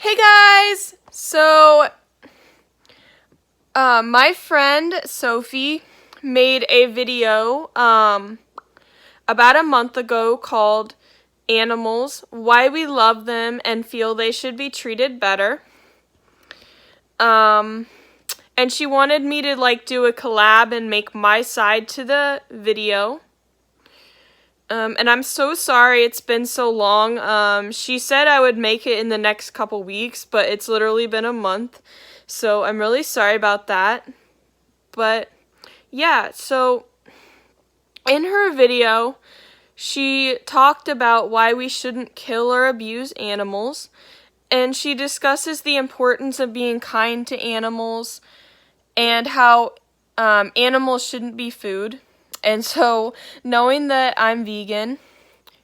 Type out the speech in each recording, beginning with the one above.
Hey guys! My friend Sophie made a video about a month ago called Animals, Why We Love Them and Feel They Should Be Treated Better. And she wanted me to do a collab and make my side to the video. And I'm so sorry it's been so long. She said I would make it in the next couple weeks, but it's literally been a month. So I'm really sorry about that. But yeah, so in her video, she talked about why we shouldn't kill or abuse animals. And she discusses the importance of being kind to animals and how animals shouldn't be food. And so, knowing that I'm vegan,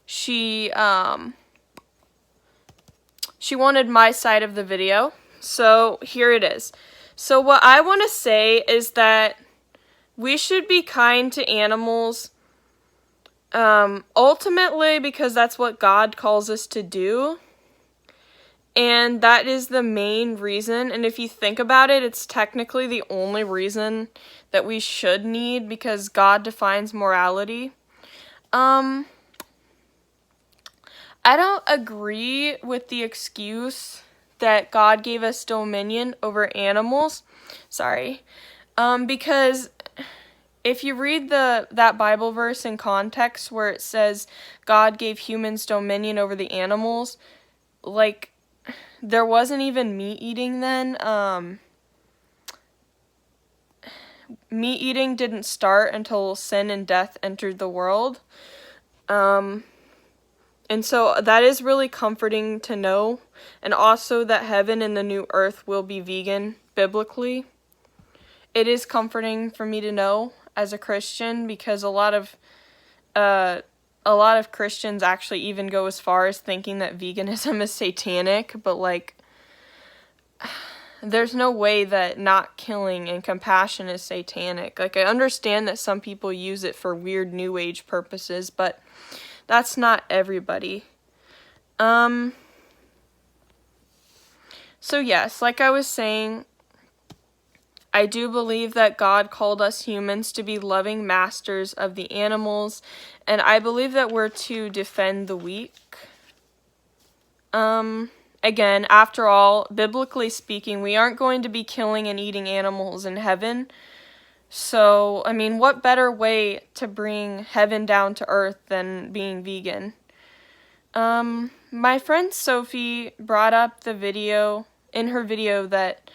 she wanted my side of the video. So, here it is. So, what I want to say is that we should be kind to animals, ultimately because that's what God calls us to do. And that is the main reason, and if you think about it, it's technically the only reason that we should need, because God defines morality. I don't agree with the excuse that God gave us dominion over animals. Sorry. Because if you read that Bible verse in context where it says God gave humans dominion over the animals, there wasn't even meat eating then. Meat eating didn't start until sin and death entered the world. And so that is really comforting to know. And also that heaven and the new earth will be vegan biblically. It is comforting for me to know as a Christian, because a lot of Christians actually even go as far as thinking that veganism is satanic, but there's no way that not killing and compassion is satanic. I understand that some people use it for weird new age purposes, but that's not everybody. So yes, like I was saying, I do believe that God called us humans to be loving masters of the animals, and I believe that we're to defend the weak. Again, after all, biblically speaking, we aren't going to be killing and eating animals in heaven. So, what better way to bring heaven down to earth than being vegan? My friend Sophie brought up in her video that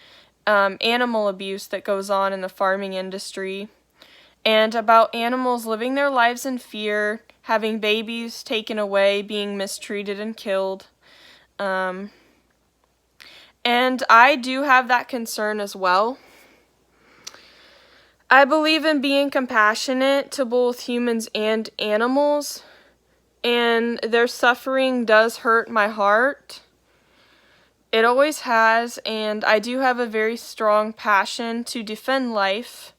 animal abuse that goes on in the farming industry, and about animals living their lives in fear, having babies taken away, being mistreated and killed. And I do have that concern as well. I believe in being compassionate to both humans and animals, and their suffering does hurt my heart. It always has, and I do have a very strong passion to defend life.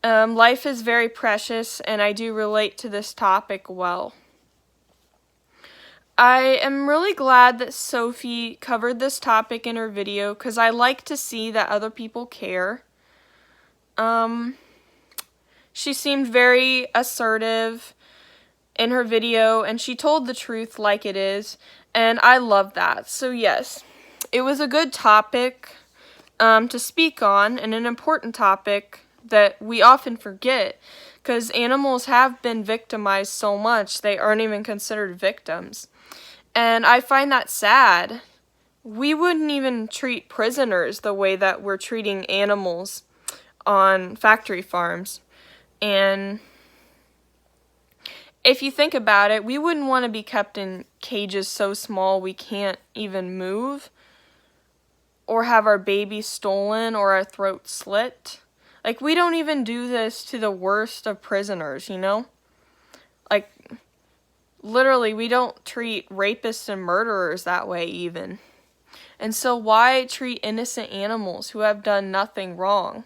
Life is very precious, and I do relate to this topic well. I am really glad that Sophie covered this topic in her video, because I like to see that other people care. She seemed very assertive in her video, and she told the truth like it is, and I love that. So yes, it was a good topic to speak on, and an important topic that we often forget, because animals have been victimized so much they aren't even considered victims. And I find that sad. We wouldn't even treat prisoners the way that we're treating animals on factory farms. And if you think about it, we wouldn't want to be kept in cages so small we can't even move, or have our baby stolen or our throat slit. We don't even do this to the worst of prisoners, you know? Literally, we don't treat rapists and murderers that way even. And so why treat innocent animals who have done nothing wrong?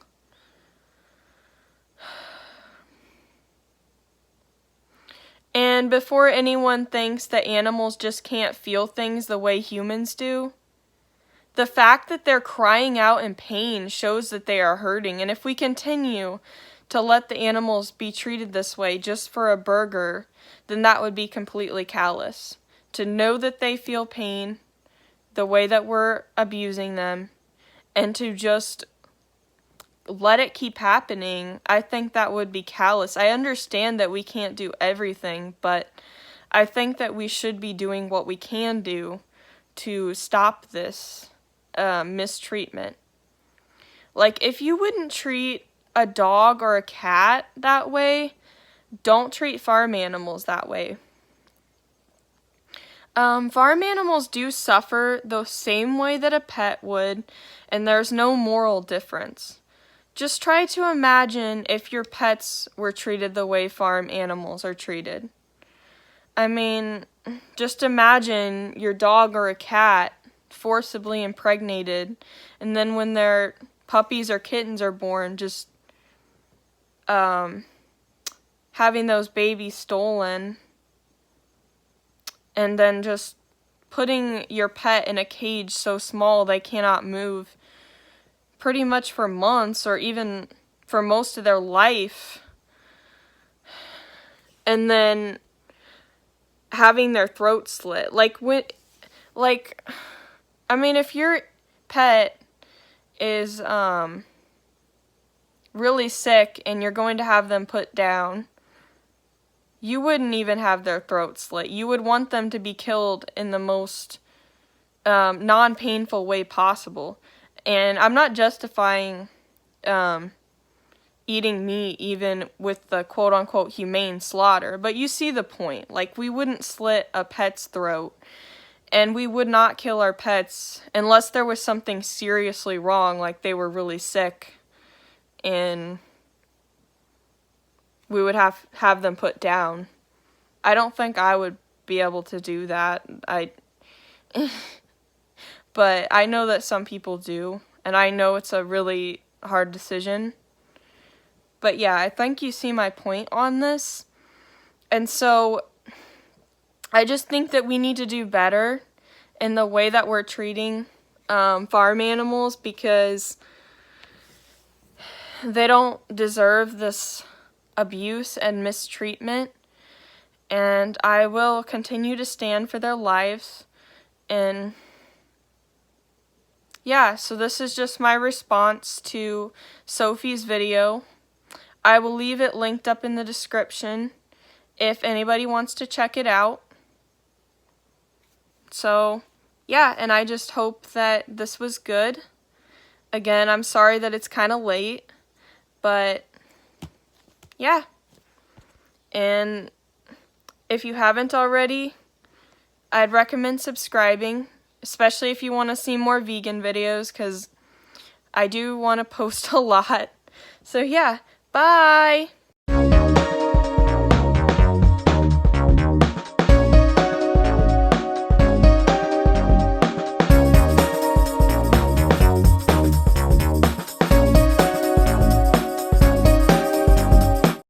And before anyone thinks that animals just can't feel things the way humans do, The fact that they're crying out in pain shows that they are hurting, and if we continue to let the animals be treated this way just for a burger, then that would be completely callous. To know that they feel pain, the way that we're abusing them, and to just let it keep happening, I think that would be callous. I understand that we can't do everything, but I think that we should be doing what we can do to stop this mistreatment. Like, if you wouldn't treat a dog or a cat that way, don't treat farm animals that way. Farm animals do suffer the same way that a pet would, and there's no moral difference. Just try to imagine if your pets were treated the way farm animals are treated. I mean, just imagine your dog or a cat forcibly impregnated, and then when their puppies or kittens are born, just having those babies stolen, and then just putting your pet in a cage so small they cannot move pretty much for months or even for most of their life, and then having their throat slit. If your pet is really sick and you're going to have them put down, you wouldn't even have their throat slit. You would want them to be killed in the most non-painful way possible. And I'm not justifying eating meat even with the quote-unquote humane slaughter, but you see the point. Like, we wouldn't slit a pet's throat, and we would not kill our pets unless there was something seriously wrong, like they were really sick, and we would have them put down. I don't think I would be able to do that. But I know that some people do, and I know it's a really hard decision. But yeah, I think you see my point on this. And so I just think that we need to do better in the way that we're treating farm animals, because they don't deserve this abuse and mistreatment. And I will continue to stand for their lives. And yeah, so this is just my response to Sophie's video. I will leave it linked up in the description if anybody wants to check it out. So, yeah, and I just hope that this was good. Again, I'm sorry that it's kind of late, but yeah. And if you haven't already, I'd recommend subscribing, especially if you want to see more vegan videos, because I do want to post a lot. So yeah, bye!